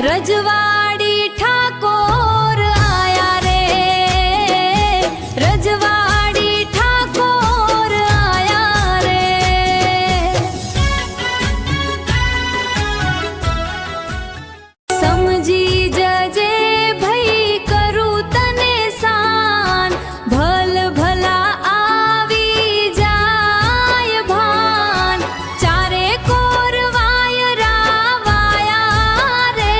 रजवाड़ी ठाकोर आया रे, रजवाड़ी ठाकोर आया रे। समझी जजे भई करू तने सान, भल भला आवी जाय भान। चारे कोर वायरा वाया रे,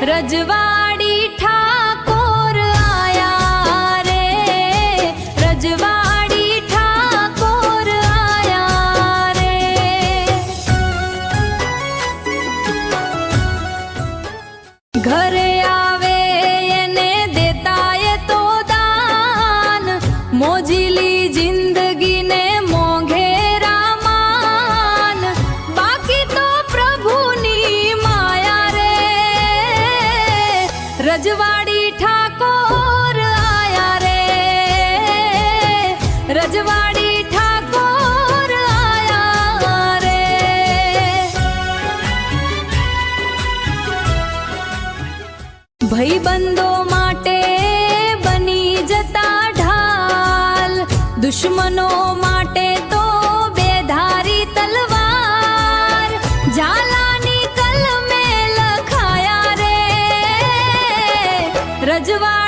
रजवाड़ी ठाकोर आया रे, रजवाड़ी ठाकोर आया रे। घरे आवे એને દેતાય તો દાન, મોજીલી જિંદગીને મોંઘેરા માન। બાકી તો પ્રભુની માયા રે, રજવાડી ઠાકોર આયા રે, રજવાડી ઠાકોર આયા રે। ભાઈબંધો માટે બની જતા ઢાલ, દુશ્મનો માટે તો બેધારી તલવાર। ઝાલાની કલમે લખાયા રે, રજવાડી